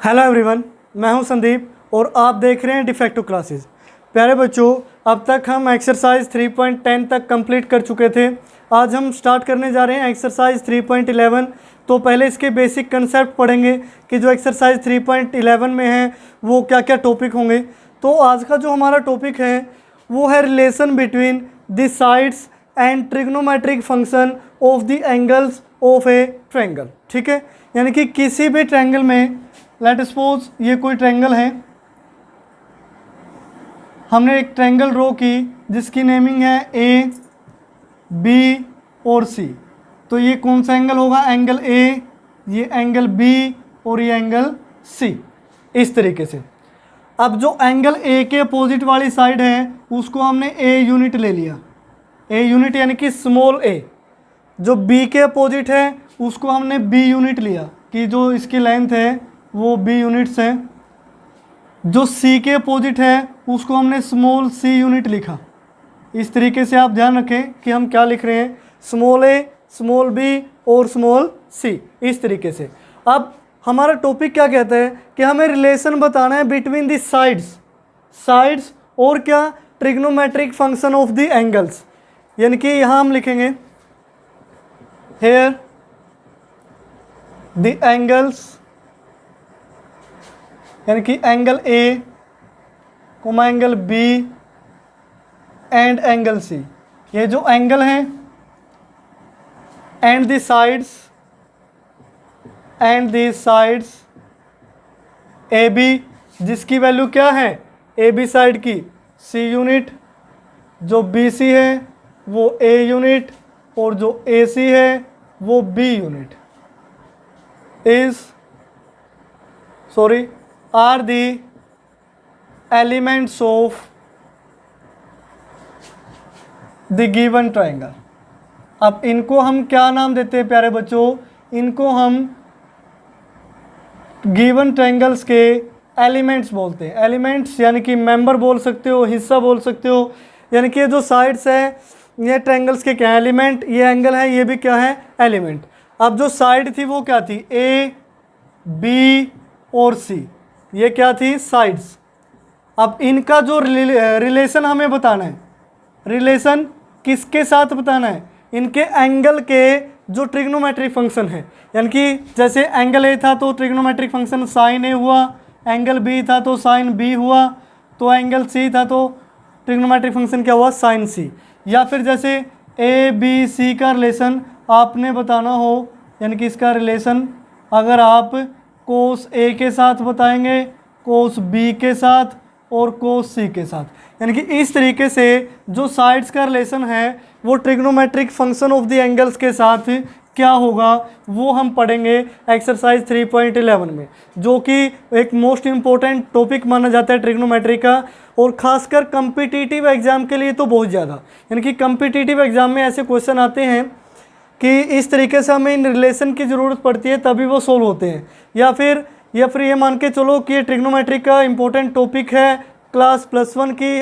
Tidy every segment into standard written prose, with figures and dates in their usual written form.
Hello everyone, मैं हूं संदीप और आप देख रहे हैं डिफेक्टिव क्लासेस। प्यारे बच्चों, अब तक हम एक्सरसाइज 3.10 तक कंप्लीट कर चुके थे। आज हम स्टार्ट करने जा रहे हैं एक्सरसाइज 3.11। तो पहले इसके बेसिक कंसेप्ट पढ़ेंगे कि जो एक्सरसाइज 3.11 में है वो क्या क्या टॉपिक होंगे। तो आज का जो हमारा टॉपिक है वो है relation between the sides and trigonometric function of the angles of A triangle. ठीक है, यानी कि किसी भी ट्रायंगल में, लेट सपोज ये कोई ट्रायंगल है, हमने एक ट्रायंगल ड्रॉ की जिसकी नेमिंग है ए, बी और सी। तो ये कौन सा एंगल होगा? एंगल ए, ये एंगल बी और ये एंगल सी। इस तरीके से अब जो एंगल ए के अपोजिट वाली साइड है उसको हमने ए यूनिट ले लिया, ए यूनिट यानी कि स्मॉल ए। जो बी के अपोजिट है उसको हमने बी यूनिट लिया कि जो इसकी लेंथ है वो बी यूनिट्स है। जो सी के अपोजिट है उसको हमने स्मॉल सी यूनिट लिखा। इस तरीके से आप ध्यान रखें कि हम क्या लिख रहे हैं, स्मॉल ए, स्मॉल बी और स्मॉल सी। इस तरीके से अब हमारा टॉपिक क्या कहता है कि हमें रिलेशन बताना है बिटवीन द साइड्स और क्या, trigonometric function of the angles. यानी कि यहाँ हम लिखेंगे हेयर द एंगल्स, यानी कि angle A comma angle B and angle C. ये जो एंगल हैं and the sides A B, जिसकी वैल्यू क्या है ए बी साइड की सी यूनिट, जो बी सी है वो ए यूनिट और जो ए सी है वो B unit are the elements of the given triangle. अब इनको हम क्या नाम देते हैं प्यारे बच्चों? इनको हम गिवन ट्रायंगल्स के एलिमेंट्स बोलते हैं। एलिमेंट्स यानी कि मेंबर बोल सकते हो, हिस्सा बोल सकते हो। यानी कि जो साइड्स है ये ट्रायंगल्स के क्या है? एलिमेंट। ये एंगल है, ये भी क्या है? एलिमेंट। अब जो साइड थी वो क्या थी? ए, बी और सी, ये क्या थी? साइड्स। अब इनका जो रिलेशन हमें बताना है, रिलेशन किसके साथ बताना है? इनके एंगल के जो ट्रिग्नोमेट्रिक फंक्शन है। यानी कि जैसे एंगल ए था तो ट्रिग्नोमेट्रिक फंक्शन साइन ए हुआ, एंगल बी था तो साइन बी हुआ, तो एंगल सी था तो ट्रिग्नोमेट्रिक फंक्शन क्या हुआ? साइन सी। या फिर जैसे ए बी सी का रिलेशन आपने बताना हो, यानी कि इसका रिलेशन अगर आप कोस ए के साथ बताएंगे, कोस बी के साथ और कोस सी के साथ, यानी कि इस तरीके से जो साइड्स का रिलेशन है वो trigonometric function of the angles के साथ क्या होगा वो हम पढ़ेंगे एक्सरसाइज 3.11 में, जो कि एक मोस्ट इम्पोर्टेंट टॉपिक माना जाता है ट्रिग्नोमेट्री का, और ख़ासकर कम्पिटिटिव एग्जाम के लिए तो बहुत ज़्यादा। यानी कि कम्पिटिटिव एग्जाम में ऐसे क्वेश्चन आते हैं कि इस तरीके से हमें इन रिलेशन की ज़रूरत पड़ती है तभी वो सोल्व होते हैं। या फिर ये मान के चलो कि ये ट्रिग्नोमेट्री का इम्पोर्टेंट टॉपिक है क्लास +1 की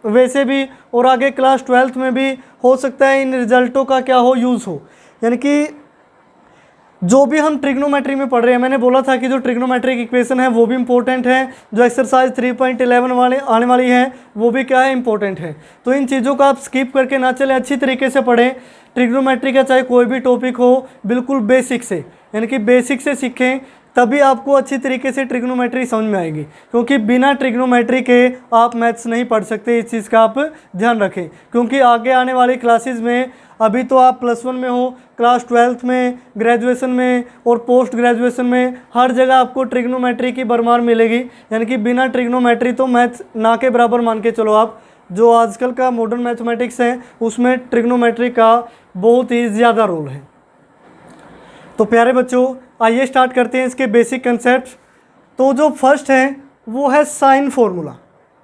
वैसे भी, और आगे क्लास 12th में भी हो सकता है इन रिजल्टों का क्या हो, यूज़ हो। यानी कि जो भी हम ट्रिग्नोमेट्री में पढ़ रहे हैं, मैंने बोला था कि जो ट्रिग्नोमेट्रिक इक्वेशन है वो भी इंपॉर्टेंट है, जो एक्सरसाइज 3.11 वाले आने वाली है वो भी क्या है? इंपॉर्टेंट है। तो इन चीज़ों को आप स्किप करके ना चले, अच्छी तरीके से पढ़ें। ट्रिग्नोमेट्री का चाहे कोई भी टॉपिक हो, बिल्कुल बेसिक से, यानी कि बेसिक से सीखें, तभी आपको अच्छी तरीके से ट्रिग्नोमेट्री समझ में आएगी। क्योंकि बिना ट्रिग्नोमेट्री के आप मैथ्स नहीं पढ़ सकते, इस चीज़ का आप ध्यान रखें। क्योंकि आगे आने वाली क्लासेस में, अभी तो आप +1 में हो, क्लास 12th में, ग्रेजुएशन में और पोस्ट ग्रेजुएशन में हर जगह आपको ट्रिग्नोमेट्री की भरमार मिलेगी। यानी कि बिना ट्रिग्नोमेट्री तो मैथ्स ना के बराबर मान के चलो आप। जो आजकल का मॉडर्न मैथमेटिक्स है उसमें ट्रिग्नोमेट्री का बहुत ही ज़्यादा रोल है। तो प्यारे बच्चों, आइए स्टार्ट करते हैं इसके बेसिक कंसेप्ट। तो जो फर्स्ट है वो है साइन फार्मूला।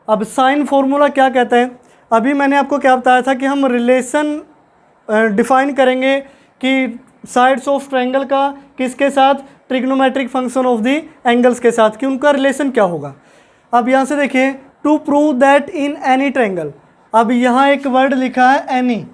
अब साइन फार्मूला क्या कहता है? अभी मैंने आपको क्या बताया था कि हम रिलेशन डिफाइन करेंगे कि साइड्स ऑफ ट्रायंगल का किसके साथ? Trigonometric function of the angles के साथ, कि उनका रिलेशन क्या होगा। अब यहाँ से देखिए, to prove that in any triangle. अब यहाँ एक वर्ड लिखा है एनी,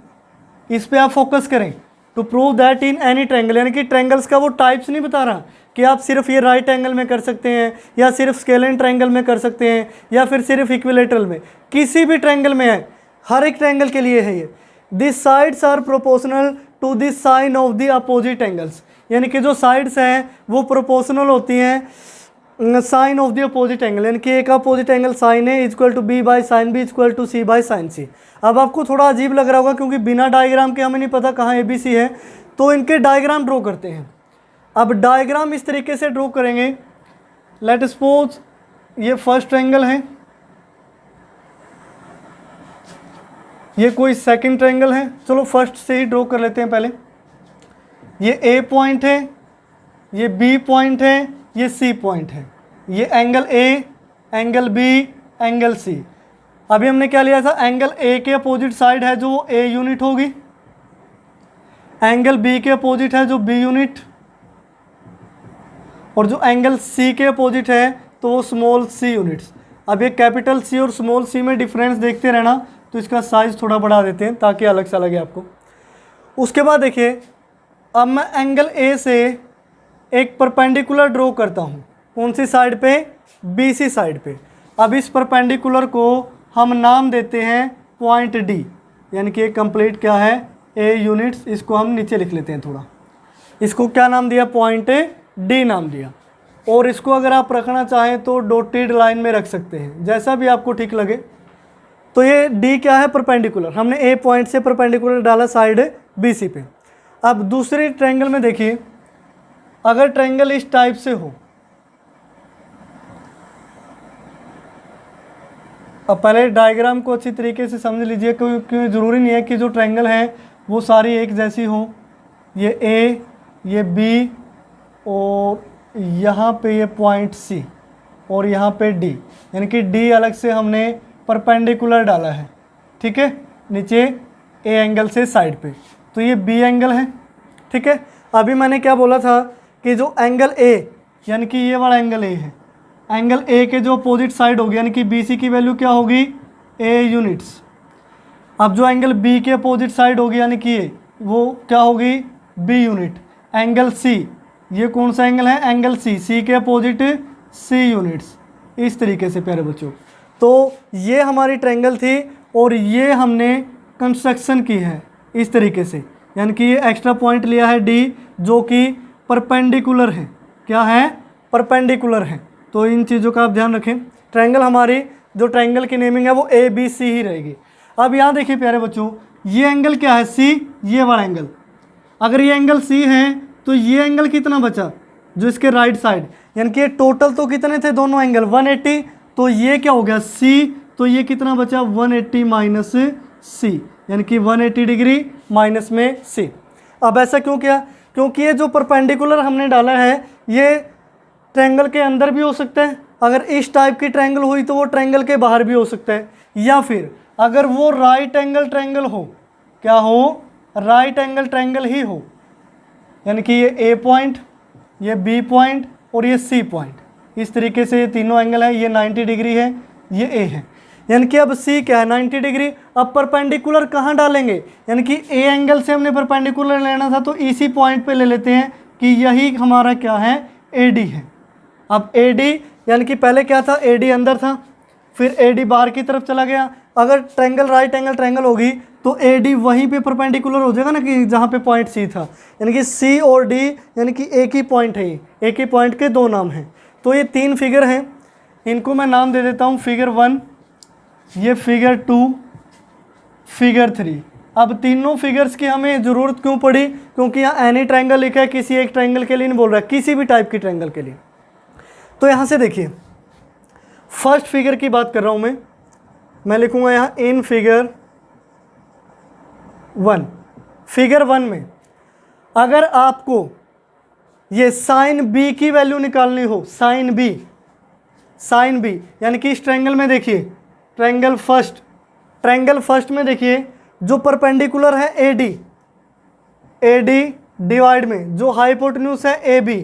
इस पे आप फोकस करें। To prove that in any triangle, यानी कि ट्रायंगल्स का वो टाइप्स नहीं बता रहा कि आप सिर्फ ये राइट एंगल में कर सकते हैं या सिर्फ स्केलेन ट्रायंगल में कर सकते हैं या फिर सिर्फ इक्विलेटरल में, किसी भी ट्रायंगल में है, हर एक ट्रायंगल के लिए है ये। This sides are proportional to this sine of the opposite angles, यानी कि जो साइड्स हैं वो प्रोपोर्शनल होती हैं sine of the opposite angle, यानी कि एक opposite angle sine A equal to B by sine B equal to C by sine C. अब आपको थोड़ा अजीब लग रहा होगा क्योंकि बिना डायग्राम के हमें नहीं पता कहाँ ए बी सी है, तो इनके डायग्राम ड्रॉ करते हैं। अब डायग्राम इस तरीके से ड्रॉ करेंगे, लेट सपोज ये फर्स्ट ट्रायंगल है, ये कोई सेकंड ट्रायंगल है, चलो फर्स्ट से ही ड्रॉ कर लेते हैं पहले। ये ए पॉइंट है, ये बी पॉइंट है, ये सी पॉइंट है, ये angle A, angle B, angle C. अभी हमने क्या लिया था, एंगल ए के अपोजिट साइड है जो ए यूनिट होगी, एंगल बी के अपोजिट है जो बी यूनिट, और जो एंगल सी के अपोजिट है तो वो स्मॉल सी यूनिट्स। अब ये कैपिटल सी और स्मॉल सी में डिफरेंस देखते रहना, तो इसका साइज थोड़ा बढ़ा देते हैं ताकि अलग सा लगे आपको। उसके बाद देखिए, अब मैं एंगल ए से एक परपेंडिकुलर ड्रॉ करता हूँ, कौन सी साइड पे, बी सी साइड पे। अब इस परपेंडिकुलर को हम नाम देते हैं पॉइंट डी, यानी कि कंप्लीट क्या है, ए यूनिट्स। इसको हम नीचे लिख लेते हैं थोड़ा, इसको क्या नाम दिया, पॉइंट डी नाम दिया। और इसको अगर आप रखना चाहें तो डॉटेड लाइन में रख सकते हैं, जैसा भी आपको ठीक लगे। तो ये डी क्या है, परपेंडिकुलर, हमने ए पॉइंट से परपेंडिकुलर डाला साइड बी सी पे। अब दूसरे ट्रायंगल में देखिए, अगर ट्रायंगल इस टाइप से हो, अब पहले डायग्राम को अच्छी तरीके से समझ लीजिए, क्योंकि ज़रूरी नहीं है कि जो ट्रायंगल है वो सारी एक जैसी हो। ये ए, ये बी, और यहाँ पे ये पॉइंट सी, और यहाँ पे डी, यानी कि डी अलग से हमने परपेंडिकुलर डाला है, ठीक है, नीचे ए एंगल से साइड पे। तो ये बी एंगल है, ठीक है। अभी मैंने क्या बोला था कि जो एंगल ए, यानी कि ये वाला एंगल ए है, एंगल ए के जो अपोजिट साइड होगी, यानी कि बी सी की वैल्यू क्या होगी, ए यूनिट्स। अब जो एंगल बी के अपोजिट साइड होगी, यानी कि ये, वो क्या होगी, बी यूनिट। एंगल सी, ये कौन सा एंगल है, एंगल सी, सी के अपोजिट सी यूनिट्स। इस तरीके से प्यारे बच्चों, तो ये हमारी ट्रायंगल थी और ये हमने कंस्ट्रक्शन की है इस तरीके से, यानी कि ये एक्स्ट्रा पॉइंट लिया है डी, जो कि परपेंडिकुलर है, क्या है, परपेंडिकुलर है। तो इन चीज़ों का आप ध्यान रखें। ट्रायंगल हमारी जो ट्रायंगल की नेमिंग है वो ए बी सी ही रहेगी। अब यहाँ देखिए प्यारे बच्चों, ये एंगल क्या है, सी, ये वाला एंगल। अगर ये एंगल सी है तो ये एंगल कितना बचा, जो इसके राइट साइड, यानी कि टोटल तो कितने थे दोनों एंगल, 180, तो ये क्या हो गया, सी, तो ये कितना बचा, 180 माइनस सी, यानी कि 180 डिग्री माइनस में सी। अब ऐसा क्यों किया, क्योंकि ये जो परपेंडिकुलर हमने डाला है ये ट्रायंगल के अंदर भी हो सकता है, अगर इस टाइप की ट्रायंगल हुई तो वो ट्रायंगल के बाहर भी हो सकता है, या फिर अगर वो राइट एंगल ट्रायंगल हो, क्या हो, राइट एंगल ट्रायंगल ही हो, यानी कि ये ए पॉइंट, ये बी पॉइंट और ये सी पॉइंट, इस तरीके से ये तीनों एंगल है, ये 90 डिग्री है, ये ए है, यानी कि अब सी क्या है, 90 डिग्री। अब परपेंडिकुलर कहाँ डालेंगे, यानी कि ए एंगल से हमने परपेंडिकुलर लेना था तो इसी पॉइंट पे ले लेते हैं कि यही हमारा क्या है, ए डी है। अब ए डी, यानी कि पहले क्या था, ए डी अंदर था, फिर ए डी बाहर की तरफ चला गया। अगर ट्रायंगल राइट एंगल ट्रायंगल होगी तो ए डी वहीं पे परपेंडिकुलर हो जाएगा ना, कि जहाँ पे पॉइंट सी था, यानी कि सी और डी, यानी कि एक ही पॉइंट है, एक ही पॉइंट के दो नाम हैं। तो ये तीन फिगर हैं, इनको मैं नाम दे देता हूँ फिगर 1, ये फिगर 2, फिगर 3। अब तीनों फिगर्स की हमें ज़रूरत क्यों पड़ी, क्योंकि यहाँ एनी ट्रायंगल लिखा है, किसी एक ट्रायंगल के लिए नहीं बोल रहा है, किसी भी टाइप की ट्रायंगल के लिए। तो यहाँ से देखिए, फर्स्ट फिगर की बात कर रहा हूँ मैं लिखूँगा यहाँ इन फिगर 1। फिगर 1 में अगर आपको ये साइन बी की वैल्यू निकालनी हो, साइन बी, यानी कि इस ट्रायंगल में देखिए, ट्रायंगल फर्स्ट में देखिए, जो परपेंडिकुलर है ए डी डिवाइड में जो हाइपोटेन्यूज है ए बी,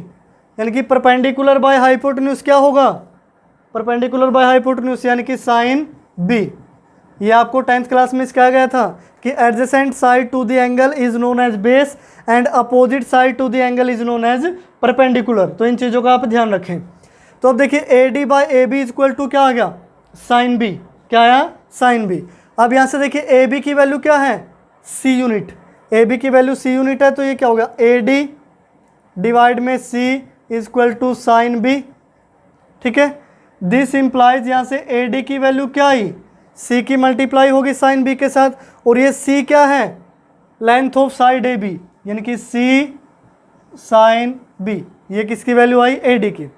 यानी कि परपेंडिकुलर बाय हाइपोटेन्यूज क्या होगा, परपेंडिकुलर बाय हाइपोटेन्यूज, यानी कि साइन बी। ये आपको 10th क्लास में सिखाया गया था कि adjacent side to the angle is known as base and opposite side to the angle is known as perpendicular. तो इन चीज़ों का आप ध्यान रखें। तो अब देखिए A D by A B equal to क्या आ गया, साइन बी। क्या आया, साइन बी। अब यहाँ से देखिए ए बी की वैल्यू क्या है, सी यूनिट। ए बी की वैल्यू सी यूनिट है, तो ये क्या होगा, ए डी डिवाइड में सी इक्वल टू साइन बी। ठीक है, दिस इम्प्लाइज यहाँ से ए डी की वैल्यू क्या आई, सी की मल्टीप्लाई होगी साइन बी के साथ, और ये सी क्या है, length of side A B, यानी कि सी साइन बी। ये किसकी वैल्यू आई, ए डी की।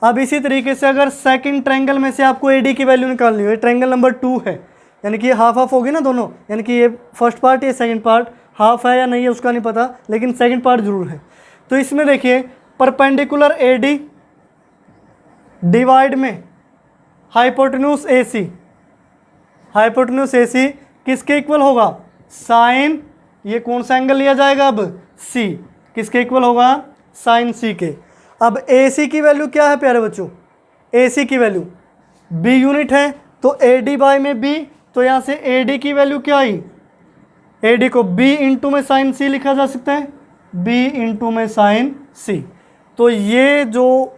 अब इसी तरीके से अगर सेकंड ट्रायंगल में से आपको ए डी की वैल्यू निकालनी हो, ट्रायंगल नंबर 2 है, यानी कि ये हाफ हाफ होगी ना दोनों, यानी कि ये फर्स्ट पार्ट ये सेकंड पार्ट, हाफ है या नहीं है उसका नहीं पता, लेकिन सेकंड पार्ट जरूर है। तो इसमें देखिए परपेंडिकुलर ए डी डिवाइड में hypotenuse A C, hypotenuse A सी किसके इक्वल होगा, साइन, ये कौन सा एंगल लिया जाएगा अब, सी, किसके इक्वल होगा, साइन सी के। अब ए सी की वैल्यू क्या है प्यारे बच्चों, ए सी की वैल्यू बी यूनिट है, तो ए डी बाई में बी, तो यहाँ से ए डी की वैल्यू क्या आई, ए डी को बी इंटू में साइन सी लिखा जा सकता है, बी इंटू में साइन सी। तो ये जो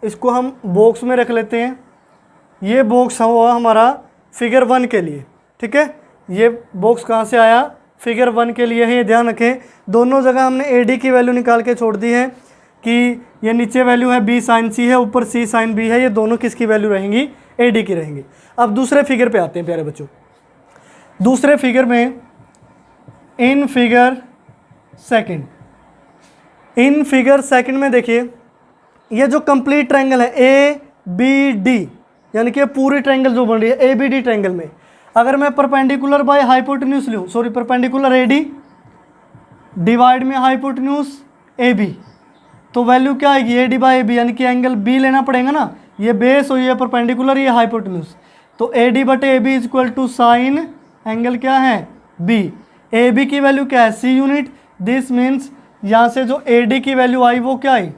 इसको हम बॉक्स में रख लेते हैं, ये बॉक्स हुआ हमारा फिगर 1 के लिए। ठीक है, ये बॉक्स कहाँ से आया, फिगर 1 के लिए है, ये ध्यान रखें। दोनों जगह हमने ए डी की वैल्यू निकाल के छोड़ दी है कि ये नीचे वैल्यू है बी साइन सी है, ऊपर सी साइन बी है, ये दोनों किसकी वैल्यू रहेंगी, ए डी की रहेंगी। अब दूसरे फिगर पे आते हैं प्यारे बच्चों। दूसरे फिगर में in figure second, in figure second में देखिए ये जो कंप्लीट ट्रायंगल है ए बी डी, यानी कि पूरी ट्रायंगल जो बन रही है ए बी डी ट्रायंगल में, अगर मैं परपेंडिकुलर बाय हाइपोटेन्यूज लूँ, sorry perpendicular A D divide में हाइपोटेन्यूज ए बी, तो वैल्यू क्या आएगी, A D by A B, यानी कि एंगल बी लेना पड़ेगा ना, ये बेस और ये परपेंडिकुलर, ये हाइपोटेन्यूज, तो ए डी बटे A B is equal to sine angle क्या है, बी। ए बी की वैल्यू क्या है, सी यूनिट। दिस मीन्स यहाँ से जो ए डी की वैल्यू आई वो क्या आई,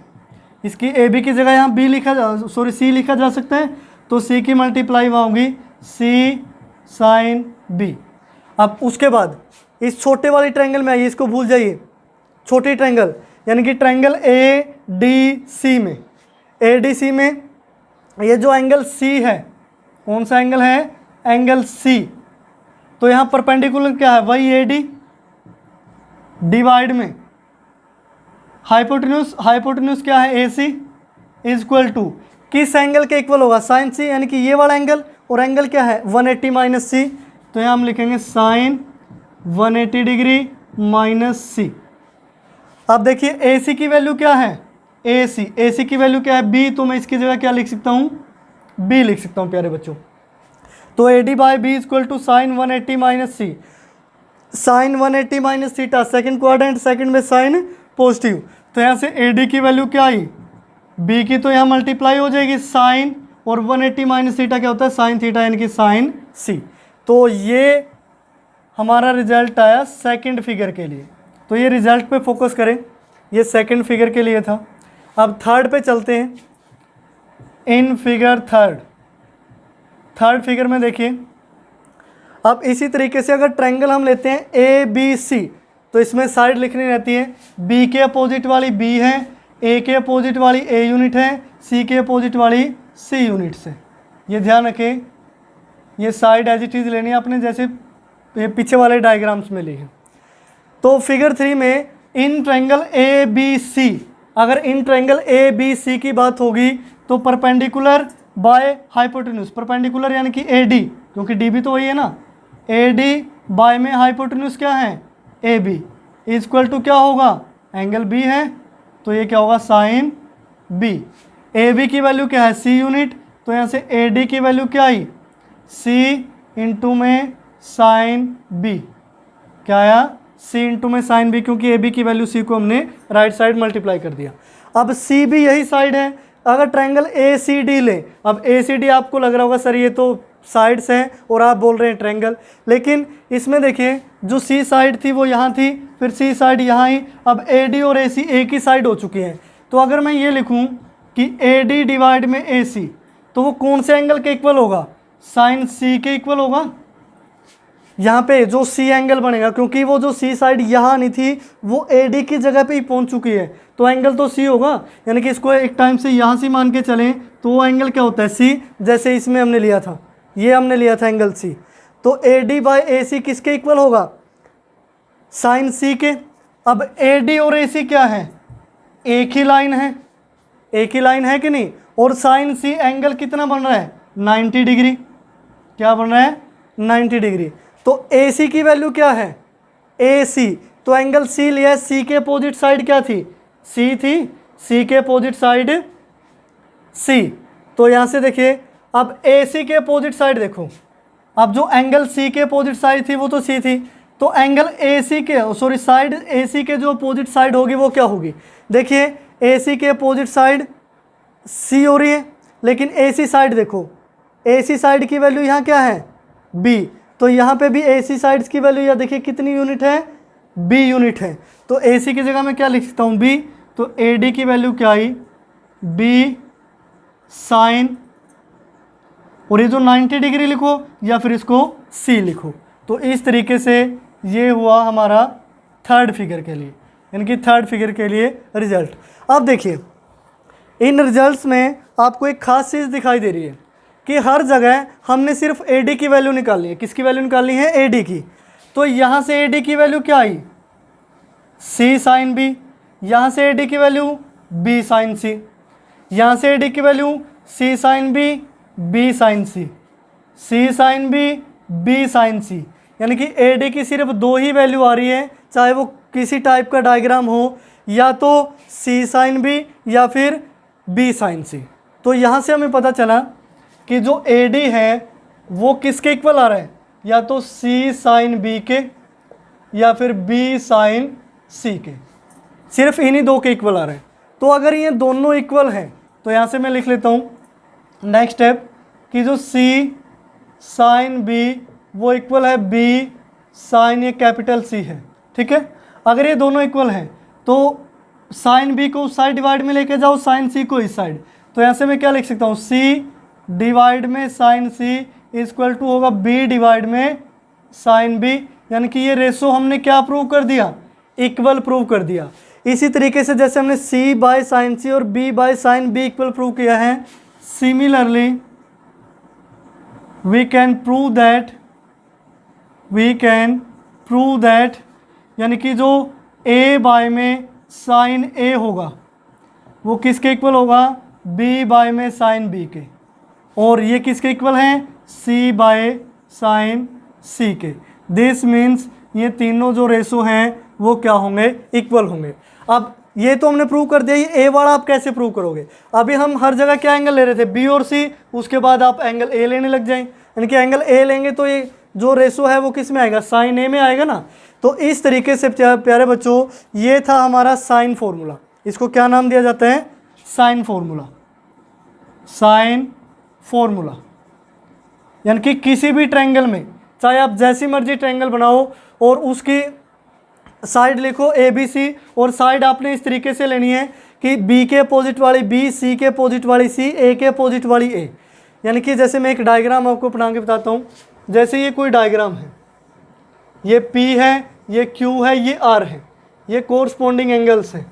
इसकी ए बी की जगह यहाँ बी लिखा जा, सॉरी सी लिखा जा सकता है, तो सी की मल्टीप्लाई वहाँ होगी सी साइन बी। अब उसके बाद इस छोटे वाली ट्रायंगल में आइए, इसको भूल जाइए, छोटी ट्रायंगल यानी कि ट्रायंगल ए डी सी में, ए डी सी में ये जो एंगल सी है, कौन सा एंगल है, एंगल सी, तो यहाँ परपेंडिकुलर क्या है, वही ए डी डिवाइड में हाइपोटेन्यूज, हाइपोटेन्यूज क्या है, ए सी इज इक्वल टू किस एंगल के इक्वल होगा, साइन सी, यानी कि ये वाला एंगल, और एंगल क्या है 180 माइनस सी, तो यहाँ हम लिखेंगे साइन 180 डिग्री माइनस सी। अब देखिए ए सी की वैल्यू क्या है, ए सी की वैल्यू क्या है, बी, तो मैं इसकी जगह क्या लिख सकता हूँ, बी लिख सकता हूँ प्यारे बच्चों। तो A D by B equal to sine 180 minus C, sine 180 minus theta, second quadrant, second में साइन पॉजिटिव, तो यहाँ से ए डी की वैल्यू क्या आई, बी की, तो यहाँ मल्टीप्लाई हो जाएगी साइन, और 180 माइनस थीटा क्या होता है, साइन थीटा, यानी कि साइन सी। तो ये हमारा रिजल्ट आया सेकंड फिगर के लिए। तो ये रिजल्ट पे फोकस करें, ये सेकंड फिगर के लिए था। अब थर्ड पे चलते हैं, इन फिगर थर्ड फिगर में देखिए, अब इसी तरीके से अगर ट्रायंगल हम लेते हैं ए बी सी, तो इसमें साइड लिखनी रहती है, बी के अपोजिट वाली बी है, ए के अपोजिट वाली ए यूनिट है, सी के अपोजिट वाली सी यूनिट से। ये ध्यान रखें, ये साइड एज इट इज़ लेनी है आपने, जैसे ये पीछे वाले डायग्राम्स में ली है। तो फिगर 3 में in triangle A B C, अगर in triangle A B C की बात होगी तो परपेंडिकुलर बाय हाइपोटेन्यूज, परपेंडिकुलर यानी कि ए डी, क्योंकि डी भी तो वही है ना, ए डी बाय में हाइपोटेन्यूज क्या है, A B is equal to क्या होगा, एंगल बी है, तो ये क्या होगा, साइन बी। ए बी की वैल्यू क्या है, सी यूनिट, तो यहाँ से ए डी की वैल्यू क्या आई, सी इंटू में साइन बी, क्या आया, सी इंटू में साइन बी, क्योंकि ए बी की वैल्यू सी को हमने राइट साइड मल्टीप्लाई कर दिया। अब सी भी यही साइड है, अगर ट्रायंगल ए सी डी लें, अब ए सी डी आपको लग रहा होगा सर ये तो साइड्स हैं और आप बोल रहे हैं ट्रायंगल, लेकिन इसमें देखिए जो सी साइड थी वो यहाँ थी, फिर सी साइड यहाँ ही, अब ए डी और ए सी एक ही साइड हो चुकी हैं। तो अगर मैं ये लिखूँ कि ए डी डिवाइड में ए सी, तो वो कौन से एंगल के इक्वल होगा, साइन सी के इक्वल होगा। यहाँ पे जो सी एंगल बनेगा, क्योंकि वो जो सी साइड यहाँ नहीं थी वो ए डी की जगह पे ही पहुँच चुकी है, तो एंगल तो सी होगा। यानी कि इसको एक टाइम से यहाँ से मान के चलें तो वो एंगल क्या होता है सी, जैसे इसमें हमने लिया था, ये हमने लिया था एंगल सी। तो ए डी बाई ए सी किसके इक्वल होगा, साइन सी के। अब ए डी और ए सी क्या है, एक ही लाइन है, एक ही लाइन है कि नहीं। और साइन सी एंगल कितना बन रहा है 90 डिग्री, क्या बन रहा है 90 डिग्री। तो ए सी की वैल्यू क्या है ए सी, तो एंगल सी लिया है, सी के अपोजिट साइड क्या थी सी थी, सी के अपोजिट साइड सी। तो यहाँ से देखिए अब ए सी के अपोजिट साइड देखो, अब जो एंगल सी के अपोजिट साइड थी वो तो सी थी, तो एंगल ए सी के सॉरी साइड ए सी के जो अपोजिट साइड होगी वो क्या होगी। देखिए ए सी के अपोजिट साइड सी हो रही है, लेकिन ए सी साइड देखो, ए सी साइड की वैल्यू यहाँ क्या है बी, तो यहाँ पे भी ए सी साइड्स की वैल्यू यहाँ देखिए कितनी यूनिट है बी यूनिट है। तो ए सी की जगह मैं क्या लिख सकता हूँ बी, तो ए डी की वैल्यू क्या आई बी साइन, और ये जो 90 डिग्री लिखो या फिर इसको सी लिखो। तो इस तरीके से ये हुआ हमारा थर्ड फिगर के लिए, यानी कि थर्ड फिगर के लिए रिजल्ट। अब देखिए इन रिजल्ट्स में आपको एक खास चीज़ दिखाई दे रही है कि हर जगह हमने सिर्फ ए डी की वैल्यू निकालनी है। किसकी वैल्यू निकालनी है ए डी की। तो यहाँ से ए डी की वैल्यू क्या आई सी साइन बी, यहाँ से ए डी की वैल्यू बी साइन सी, यहाँ से ए डी की value C sine B sign सी, सी साइन बी साइन सी। यानी कि ए डी की सिर्फ दो ही वैल्यू आ रही है, चाहे वो किसी टाइप का डायग्राम हो, या तो सी साइन बी या फिर बी साइन सी। तो यहाँ से हमें पता चला कि जो ए डी है वो किसके इक्वल आ रहा है, या तो सी साइन बी के या फिर बी साइन सी के, सिर्फ इन्हीं दो के इक्वल आ रहे हैं। तो अगर ये दोनों इक्वल हैं तो यहाँ से मैं लिख लेता हूँ नेक्स्ट स्टेप कि जो सी साइन बी वो इक्वल है बी साइन ये कैपिटल सी है, ठीक है। अगर ये दोनों इक्वल हैं तो साइन बी को उस साइड डिवाइड में लेके जाओ, साइन सी को इस साइड। तो यहाँ से मैं क्या लिख सकता हूँ सी डिवाइड में साइन सी इक्वल टू होगा बी डिवाइड में साइन बी, यानी कि ये रेशो हमने क्या प्रूव कर दिया इक्वल प्रूव कर दिया। इसी तरीके से जैसे हमने सी बाय साइन सी और B by sine B equal prove किया है, similarly we can prove that यानी कि जो ए बाय में साइन ए होगा वो किसके इक्वल होगा बी बाय में साइन बी के, और ये किसके इक्वल हैं सी बाय साइन सी के। दिस मीन्स ये तीनों जो रेशो हैं वो क्या होंगे इक्वल होंगे। अब ये तो हमने प्रूव कर दिया, ये ए वाला आप कैसे प्रूव करोगे। अभी हम हर जगह क्या एंगल ले रहे थे बी और सी, उसके बाद आप एंगल ए लेने लग जाएं, यानी कि एंगल ए लेंगे तो ये जो रेशो है वो किस में आएगा साइन ए में आएगा ना। तो इस तरीके से प्यारे बच्चों ये था हमारा साइन फॉर्मूला, इसको क्या नाम दिया जाता है साइन फॉर्मूला। साइन फॉर्मूला यानी कि किसी भी ट्रायंगल में चाहे आप जैसी मर्जी ट्रायंगल बनाओ और उसकी साइड लिखो ए बी सी, और साइड आपने इस तरीके से लेनी है कि बी के अपोजिट वाली बी, सी के अपोजिट वाली सी, ए के अपोजिट वाली ए। यानी कि जैसे मैं एक डायग्राम आपको बना के बताता हूँ, जैसे ये कोई डायग्राम है, ये P है, ये Q है, ये R है, ये कोरस्पॉन्डिंग एंगल्स हैं,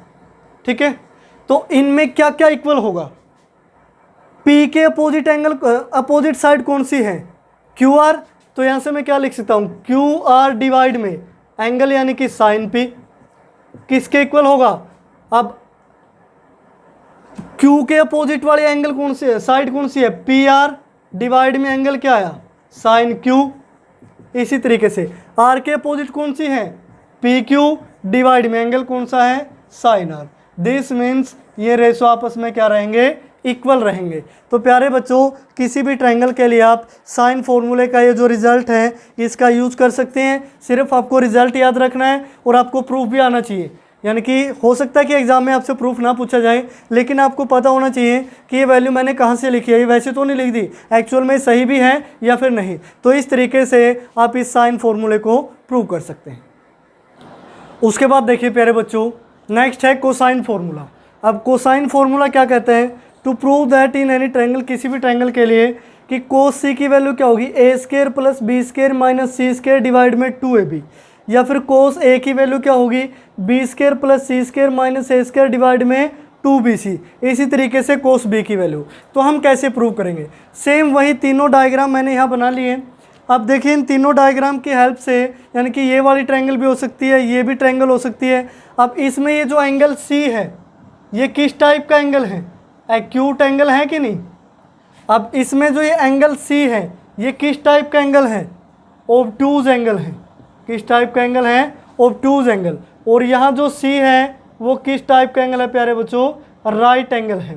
ठीक है। तो इनमें क्या क्या इक्वल होगा, P के अपोजिट एंगल अपोजिट साइड कौन सी है QR। तो यहाँ से मैं क्या लिख सकता हूँ QR डिवाइड में एंगल यानी कि साइन P किसके इक्वल होगा। अब Q के अपोजिट वाली एंगल कौन सी है साइड कौन सी है PR डिवाइड में एंगल क्या आया साइन Q। इसी तरीके से R के अपोजिट कौन सी है PQ डिवाइड में एंगल कौन सा है साइन R। दिस मीन्स ये रेशो आपस में क्या रहेंगे इक्वल रहेंगे। तो प्यारे बच्चों किसी भी ट्रायंगल के लिए आप साइन फॉर्मूले का ये जो रिजल्ट है इसका यूज़ कर सकते हैं। सिर्फ आपको रिजल्ट याद रखना है और आपको प्रूफ भी आना चाहिए, यानी कि हो सकता है कि एग्जाम में आपसे प्रूफ ना पूछा जाए, लेकिन आपको पता होना चाहिए कि ये वैल्यू मैंने कहाँ से लिखी है, ये वैसे तो नहीं लिख दी, एक्चुअल में सही भी है या फिर नहीं। तो इस तरीके से आप इस साइन फॉर्मूले को प्रूव कर सकते हैं। उसके बाद देखिए प्यारे बच्चों नेक्स्ट है कोसाइन फार्मूला। अब कोसाइन फार्मूला क्या कहते हैं, to prove that in any triangle, किसी भी ट्रायंगल के लिए कि कोस सी की वैल्यू क्या होगी, A square plus B square minus C square divide में 2ab, या फिर कोस ए की वैल्यू क्या होगी, बी स्क्वायर प्लस सी स्क्वायर माइनस ए स्क्वायर डिवाइड में 2bc। इसी तरीके से कोस बी की वैल्यू। तो हम कैसे प्रूव करेंगे, सेम वही तीनों डायग्राम मैंने यहाँ बना लिए। अब देखिए इन तीनों डायग्राम की हेल्प से, यानी कि ये वाली ट्रायंगल भी हो सकती है, ये भी ट्रायंगल हो सकती है। अब इसमें ये जो एंगल सी है ये किस टाइप का एंगल है, एक्यूट एंगल है कि नहीं। अब इसमें जो ये एंगल सी है ये किस टाइप का एंगल है, ऑब्टूज एंगल है। किस टाइप का एंगल है, ऑब्टूज एंगल। और यहाँ जो सी है वो किस टाइप का एंगल है प्यारे बच्चों, राइट एंगल है।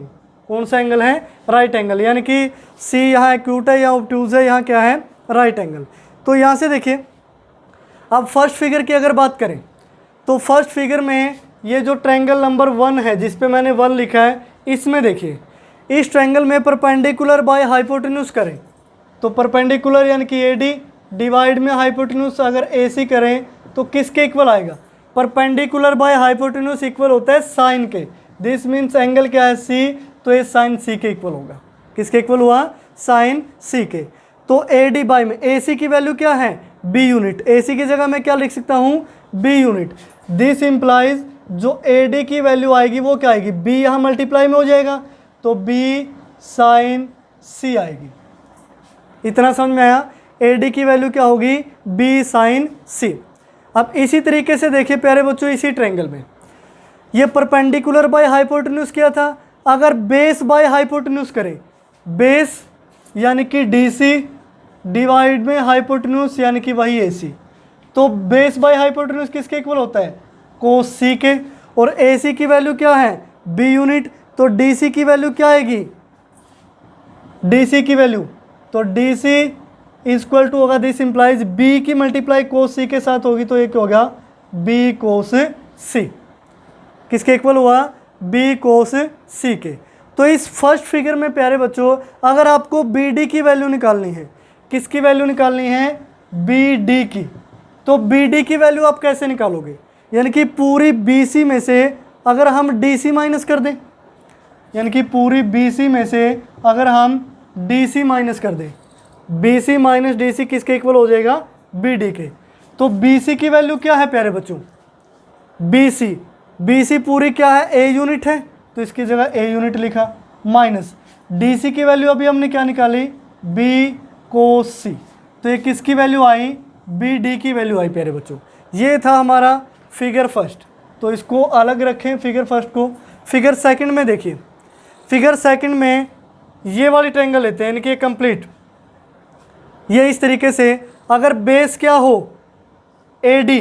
कौन सा एंगल है, राइट एंगल। यानी कि सी यहाँ एक्यूट है, यहाँ ऑब्टूज है, यहाँ क्या है, राइट एंगल। तो यहाँ से देखिए, अब फर्स्ट फिगर की अगर बात करें तो फर्स्ट फिगर में ये जो ट्रायंगल नंबर 1 है जिस पे मैंने 1 लिखा है, इसमें देखिए इस ट्रायंगल में परपेंडिकुलर बाय हाइपोटेन्यूज करें तो परपेंडिकुलर यानी कि AD डिवाइड में हाइपोटेन्यूज अगर AC करें तो किसके इक्वल आएगा, परपेंडिकुलर बाय हाइपोटेन्यूज इक्वल होता है साइन के। दिस मीन्स एंगल क्या है, C, तो ये साइन C के इक्वल होगा। किसके इक्वल हुआ, साइन C के। तो AD बाय में AC की वैल्यू क्या है, B यूनिट। AC की जगह मैं क्या लिख सकता हूँ, B यूनिट। दिस इम्प्लाइज जो AD की वैल्यू आएगी वो क्या आएगी, B यहाँ मल्टीप्लाई में हो जाएगा तो B साइन C आएगी। इतना समझ में आया, AD की वैल्यू क्या होगी, B साइन C। अब इसी तरीके से देखिए प्यारे बच्चों, इसी ट्रायंगल में ये परपेंडिकुलर बाय हाइपोटेन्यूज किया था। अगर बेस बाय हाइपोटेन्यूज करें, बेस यानी कि DC डिवाइड में हाइपोटेन्यूज यानी कि वही AC, तो बेस बाय हाइपोटेन्यूज किसके इक्वल होता है, कोस C के। और AC की वैल्यू क्या है, B यूनिट, तो DC की वैल्यू क्या आएगी, DC की वैल्यू, तो DC इक्वल टू होगा, दिस इंप्लाइज B की मल्टीप्लाई कोस C के साथ होगी तो ये क्या होगा, B कोस C। किसके इक्वल हुआ, B कोस C के। तो इस फर्स्ट फिगर में प्यारे बच्चों अगर आपको BD की वैल्यू निकालनी है, किसकी वैल्यू निकालनी है, BD की, तो BD की वैल्यू आप कैसे निकालोगे, यानी कि पूरी BC में से अगर हम DC माइनस कर दें, यानी कि पूरी BC में से अगर हम DC माइनस कर दें, BC माइनस DC किसके इक्वल हो जाएगा, BD के। तो BC की वैल्यू क्या है प्यारे बच्चों, BC पूरी क्या है, A यूनिट है, तो इसकी जगह A यूनिट लिखा, माइनस DC की वैल्यू अभी हमने क्या निकाली, B कोस C, तो ये किसकी वैल्यू आई, BD की वैल्यू आई प्यारे बच्चों। ये था हमारा फिगर फर्स्ट, तो इसको अलग रखें फिगर फर्स्ट को। फिगर सेकंड में देखिए, फिगर सेकंड में ये वाली ट्रायंगल लेते हैं, यानी कि कंप्लीट। ये इस तरीके से अगर बेस क्या हो, AD,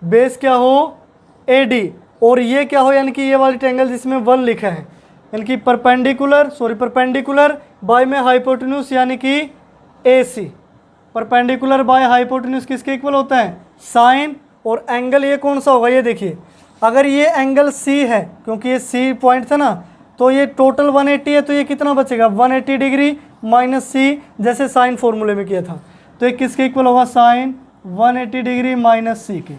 बेस क्या हो, AD, और ये क्या हो, यानी कि ये वाली ट्रायंगल जिसमें 1 लिखा है, यानी कि परपेंडिकुलर बाय में हाइपोटेन्यूज यानी कि AC, परपेंडिकुलर बाय हाइपोटेन्यूज किसके इक्वल होता है, साइन। और एंगल ये कौन सा होगा, ये देखिए अगर ये एंगल C है, क्योंकि ये C पॉइंट था ना, तो ये टोटल 180 है, तो ये कितना बचेगा, 180 डिग्री माइनस C, जैसे साइन फॉर्मूले में किया था। तो ये किसके इक्वल होगा, साइन 180 डिग्री माइनस C के।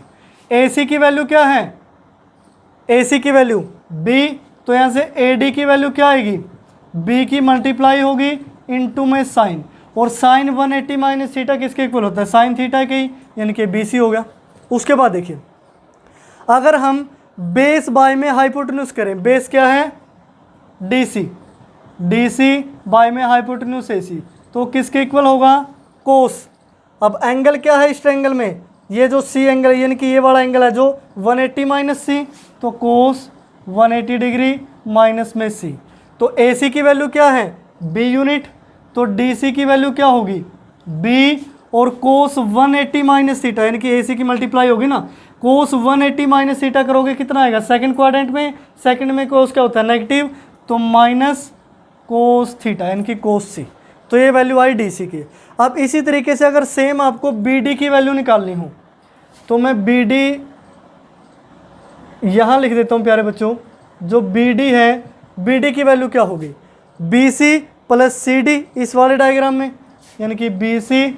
AC की वैल्यू क्या है, AC की वैल्यू B, तो यहाँ से AD की वैल्यू क्या आएगी, B की मल्टीप्लाई होगी इनटू में साइन, और साइन 180 माइनस थीटा किसके इक्वल होता है, साइन थीटा के ही, यानी कि BC हो गया। उसके बाद देखिए अगर हम बेस बाय में हाइपोटेन्यूज करें, बेस क्या है, DC बाय में हाइपोटेन्यूज AC, तो किसके इक्वल होगा, कोस। अब एंगल क्या है इस ट्रायंगल में, ये जो C एंगल यानी कि ये वाला एंगल है जो 180 माइनस C, तो कोस 180 डिग्री माइनस में C। तो AC की वैल्यू क्या है, B यूनिट, तो DC की वैल्यू क्या होगी, B, और कोस 180 माइनस थीटा यानी कि AC की मल्टीप्लाई होगी ना, कोस 180 माइनस थीटा करोगे कितना आएगा, सेकंड क्वाड्रेंट में, सेकंड में कोस क्या होता है, नेगेटिव, तो माइनस कोस थीटा यानी कि कोस C। तो ये वैल्यू आई DC की। अब इसी तरीके से अगर सेम आपको BD की वैल्यू निकालनी हो तो मैं BD यहाँ लिख देता हूँ प्यारे बच्चों। जो BD है, BD की वैल्यू क्या होगी, BC प्लस CD इस वाले डायग्राम में, यानी कि BC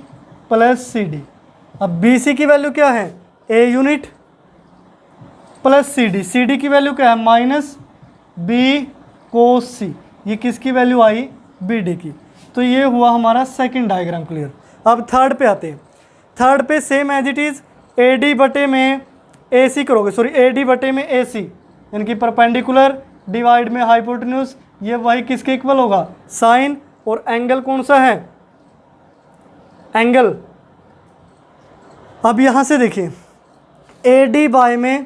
प्लस CD। अब BC की वैल्यू क्या है, A यूनिट प्लस CD की वैल्यू क्या है, माइनस B कोस C। ये किसकी वैल्यू आई, BD की। तो ये हुआ हमारा सेकंड डायग्राम क्लियर। अब थर्ड पे आते हैं। थर्ड पे same as it is AD बटे में AC करोगे, सॉरी AD बटे में AC, यानी कि परपेंडिकुलर डिवाइड में हाइपोटेन्यूज, ये वही किसके इक्वल होगा, साइन, और एंगल कौन सा है, एंगल। अब यहाँ से देखिए AD बाय में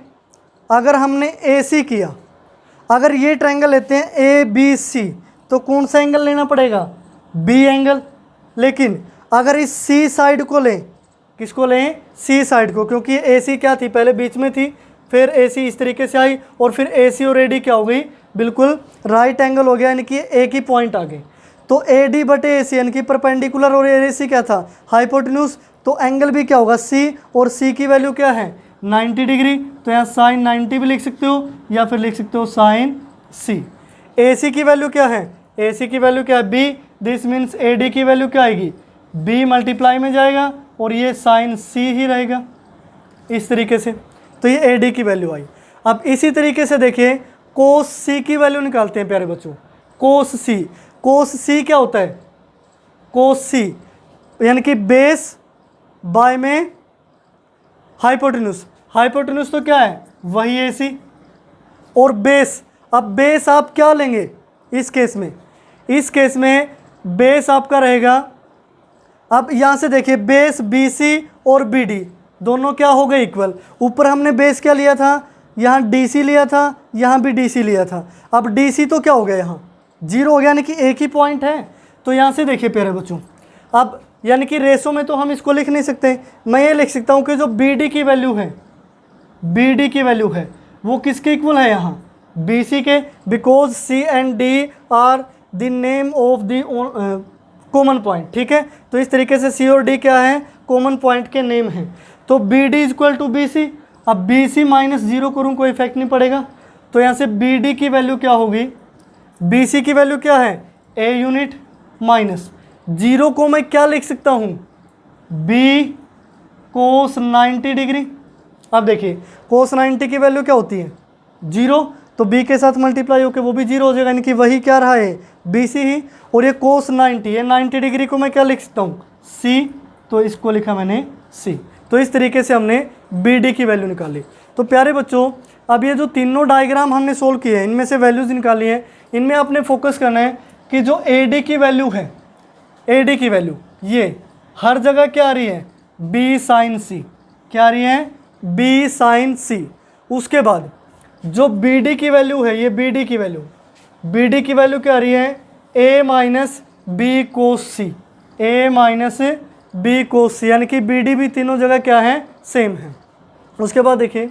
अगर हमने AC किया, अगर ये ट्रायंगल लेते हैं ABC, तो कौन सा एंगल लेना पड़ेगा, B एंगल। लेकिन अगर इस C साइड को लें, किसको लें, C साइड को, क्योंकि AC क्या थी, पहले बीच में थी, फिर AC इस तरीके से आई, और फिर AC और AD क्या हो गई, बिल्कुल राइट एंगल हो गया, यानी कि एक ही पॉइंट आ गए। तो AD बटे AC यानी कि परपेंडिकुलर और AC क्या था, हाइपोटेन्यूज, तो एंगल भी क्या होगा, C, और C की वैल्यू क्या है, 90 डिग्री। तो यहाँ साइन 90 भी लिख सकते हो, या फिर लिख सकते हो साइन C। AC की वैल्यू क्या है, AC की वैल्यू क्या है, B, दिस मीन्स AD की वैल्यू क्या आएगी, B मल्टीप्लाई में जाएगा, और ये साइन C ही रहेगा इस तरीके से। तो ये AD की वैल्यू आई। अब इसी तरीके से देखिए कोस C की वैल्यू निकालते हैं प्यारे बच्चों। कोस C क्या होता है, कोस C यानी कि बेस बाय में हाइपोटेन्यूज, हाइपोटेन्यूज तो क्या है, वही AC, और बेस। अब बेस आप क्या लेंगे इस केस में, इस केस में बेस आपका रहेगा, अब यहाँ से देखिए बेस BC और BD दोनों क्या हो गए, इक्वल। ऊपर हमने बेस क्या लिया था, यहाँ DC लिया था, यहाँ भी DC लिया था। अब DC तो क्या हो गया, यहाँ 0 हो गया, यानी कि एक ही पॉइंट है। तो यहाँ से देखिए प्यारे बच्चों, अब यानी कि रेशो में तो हम इसको लिख नहीं सकते, मैं ये लिख सकता हूँ कि जो BD की वैल्यू है, BD की वैल्यू है वो किसके इक्वल है, यहाँ BC के, because C and D are the name of the common point. ठीक है, तो इस तरीके से C और D क्या है, कॉमन पॉइंट के नेम हैं। तो BD is equal to BC। अब BC माइनस 0 करूँ कोई इफेक्ट नहीं पड़ेगा, तो यहाँ से BD की वैल्यू क्या होगी, BC की वैल्यू क्या है, A यूनिट, माइनस 0 को मैं क्या लिख सकता हूँ, B कोस 90 डिग्री। अब देखिए कोस 90 की वैल्यू क्या होती है, 0, तो B के साथ मल्टीप्लाई होकर वो भी 0 हो जाएगा, यानी कि वही क्या रहा है, BC ही। और ये कोस 90, ये 90 डिग्री को मैं क्या लिख सकता हूँ, C, तो इसको लिखा मैंने C। तो इस तरीके से हमने BD की वैल्यू निकाली। तो प्यारे बच्चों अब ये जो तीनों डायग्राम हमने सोल्व किए हैं, इनमें से वैल्यूज़ निकाली हैं, इनमें आपने फोकस करना है कि जो AD की वैल्यू है, AD की वैल्यू ये हर जगह क्या आ रही है, B साइन C, क्या आ रही है, B साइन C। उसके बाद जो BD की वैल्यू है, ये BD की वैल्यू, BD की वैल्यू क्या आ रही है, A minus B cos C, A minus B cos C, यानी कि BD भी तीनों जगह क्या है, सेम है। उसके बाद देखिए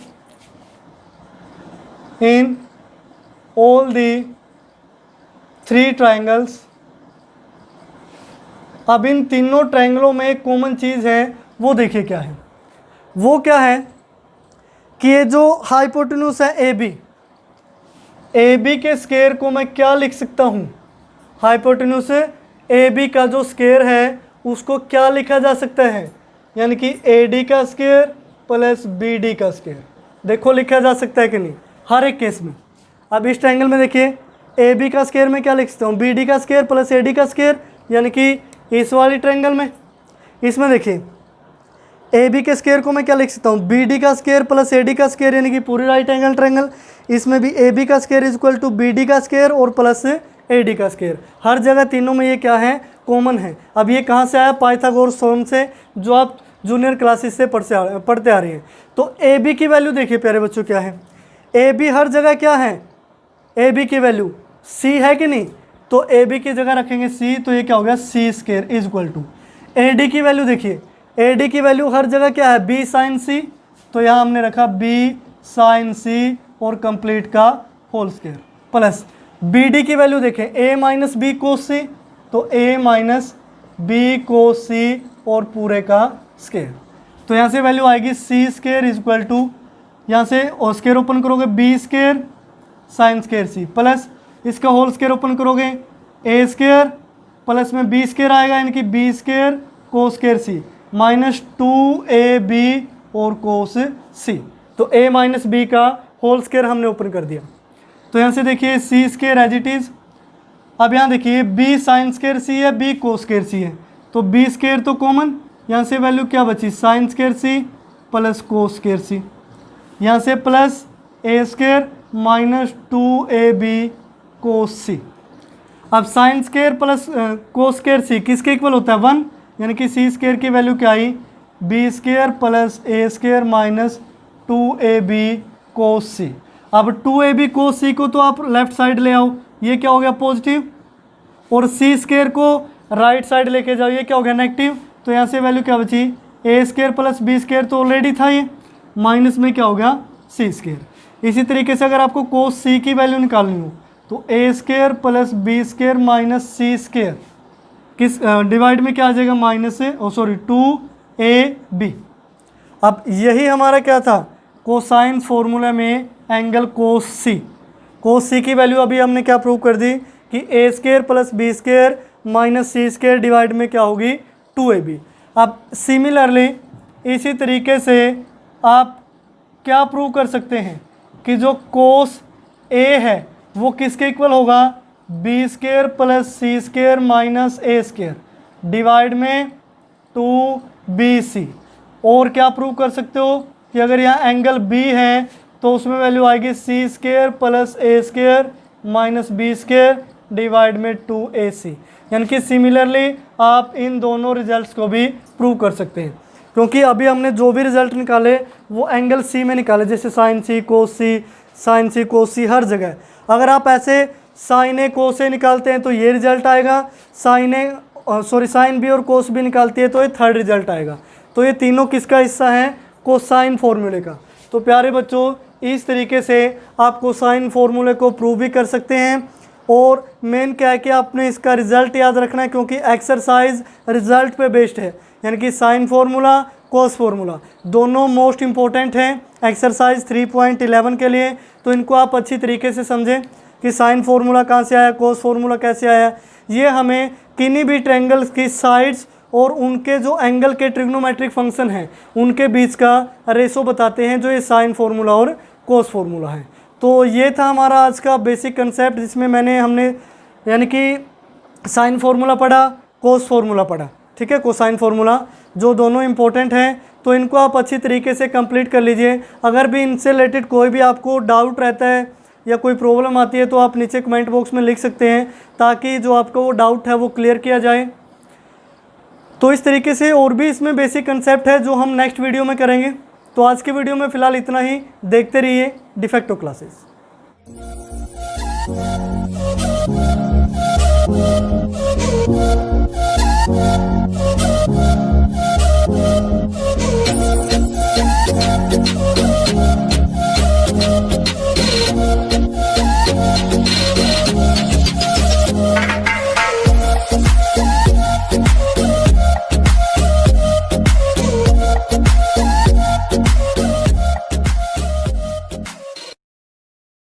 इन ऑल दी 3 ट्राइंगल्स, अब इन तीनों ट्राइंगलों में एक कॉमन चीज़ है, वो देखिए क्या है, वो क्या है कि ये जो हाइपोटेन्यूज है AB, AB के स्क्वायर को मैं क्या लिख सकता हूँ, हाइपोटेन्यूज AB का जो स्क्वायर है उसको क्या लिखा जा सकता है, यानी कि AD का स्क्वायर प्लस BD का स्क्वायर। देखो लिखा जा सकता है कि नहीं, हर एक केस में। अब इस ट्रायंगल में देखिए AB का स्क्वायर मैं क्या लिख सकता हूँ, BD का स्क्वायर प्लस AD का स्क्वायर, यानी कि इस वाली ट्रायंगल में। इसमें देखिए AB के स्क्वायर को मैं क्या लिख सकता हूँ, BD का स्क्वायर प्लस AD का स्क्वायर, यानी कि पूरी राइट एंगल ट्रायंगल। इसमें भी AB का square is equal to BD का स्क्वायर और प्लस AD का स्क्वायर। हर जगह तीनों में ये क्या है, कॉमन है। अब ये कहाँ से आया, पाइथागोरस थ्योरम से, जो आप जूनियर क्लासेस से पढ़ते आ रहे हैं। तो AB की वैल्यू देखिए प्यारे बच्चों क्या है, AB हर जगह क्या है, AB की वैल्यू C है कि नहीं, तो AB की जगह रखेंगे C, तो ये क्या हो गया, C square is equal to AD की वैल्यू देखिए, AD की वैल्यू हर जगह क्या है, B साइन C, तो यहाँ हमने रखा B साइन C और कंप्लीट का होल स्क्वायर, प्लस BD की वैल्यू देखें A minus B cos C, तो A minus B cos C और पूरे का स्क्वायर। तो यहाँ से वैल्यू आएगी C square is equal to, यहाँ से और स्क्वायर ओपन करोगे B square sine square C, plus इसका होल स्क्वायर ओपन करोगे A स्क्वायर प्लस में B स्क्वायर आएगा, यानी कि B square cos square C minus 2AB और कोस C। तो A माइनस B का होल स्क्वायर हमने ओपन कर दिया। तो यहाँ से देखिए C square as it is अब यहाँ देखिए बी साइन स्क्वायर सी है, बी कोस स्क्वायर सी है, तो बी स्क्वायर तो कॉमन, यहाँ से वैल्यू क्या बची sine square C plus cos square C, यहाँ से plus A square minus 2ab cos C. अब sine square plus cos square C किसके इक्वल होता है 1, यानी कि सी स्क्वायर की वैल्यू क्या आई B square plus A square minus 2ab cos C. अब 2ab कोस सी को तो आप लेफ्ट साइड ले आओ, ये क्या हो गया पॉजिटिव, और सी स्क्वायर को राइट साइड लेके जाओ, ये क्या हो गया नेगेटिव। तो यहाँ से वैल्यू क्या बची ए स्क्वायर प्लस बी स्क्वायर तो ऑलरेडी था ये, माइनस में क्या हो गया सी स्क्वायर। इसी तरीके से अगर आपको कोस सी की वैल्यू निकालनी हो तो A square plus B square minus C square किस डिवाइड में क्या आ जाएगा माइनस से, ओ सॉरी 2ab। अब यही हमारा क्या था कोसाइन फॉर्मूला में angle cos C. Cos C की वैल्यू अभी हमने क्या प्रूव कर दी कि A square plus B square minus C square divide में क्या होगी 2ab। अब सिमिलरली इसी तरीके से आप क्या प्रूव कर सकते हैं कि जो कोस ए है वो किसके इक्वल होगा बी स्क्वायर प्लस सी स्क्वायर माइनस ए स्क्वायर डिवाइड में 2bc। और क्या प्रूव कर सकते हो कि अगर यहाँ एंगल बी है तो उसमें वैल्यू आएगी C square plus A square minus B square divide में 2ac। यानी कि सिमिलरली आप इन दोनों रिजल्ट्स को भी प्रूव कर सकते हैं, क्योंकि अभी हमने जो भी रिजल्ट निकाले वो एंगल सी में निकाले, जैसे साइन सी कोस सी, साइन सी कोस सी हर जगह। अगर आप ऐसे साइन ए कोस ए निकालते हैं तो ये रिजल्ट आएगा, साइन बी और कोस बी निकालती है तो ये थर्ड रिजल्ट आएगा। तो ये तीनों किसका हिस्सा है कोसाइन फॉर्मूले का। तो प्यारे बच्चों इस तरीके से आप कोसाइन फॉर्मूले को प्रूव भी कर सकते हैं। और मेन क्या है कि आपने इसका रिजल्ट याद रखना है, क्योंकि एक्सरसाइज रिजल्ट पे बेस्ड है, यानी कि साइन फार्मूला कोस फार्मूला दोनों मोस्ट इंपॉर्टेंट हैं एक्सरसाइज 3.11 के लिए। तो इनको आप अच्छी तरीके से समझें कि साइन फार्मूला कहाँ से आया, कोस फार्मूला कैसे आया। ये हमें किन्हीं भी ट्रायंगल्स की साइड्स और उनके जो एंगल के ट्रिग्नोमेट्रिक फंक्शन हैं उनके बीच का रेशो बताते हैं, जो ये साइन फार्मूला और कोस फार्मूला है। तो ये था हमारा आज का बेसिक कंसेप्ट, जिसमें हमने यानी कि साइन फार्मूला पढ़ा, कोस फार्मूला पढ़ा, ठीक है, कोसाइन फार्मूला, जो दोनों इंपॉर्टेंट हैं। तो इनको आप अच्छी तरीके से कंप्लीट कर लीजिए। अगर भी इनसे रिलेटेड कोई भी आपको डाउट रहता है या कोई प्रॉब्लम आती है तो आप नीचे कमेंट बॉक्स में लिख सकते हैं, ताकि जो आपका वो डाउट है वो क्लियर किया जाए। तो इस तरीके से और भी इसमें बेसिक कंसेप्ट है जो हम नेक्स्ट वीडियो में करेंगे। तो आज के वीडियो में फ़िलहाल इतना ही। देखते रहिए डिफेक्टो क्लासेस।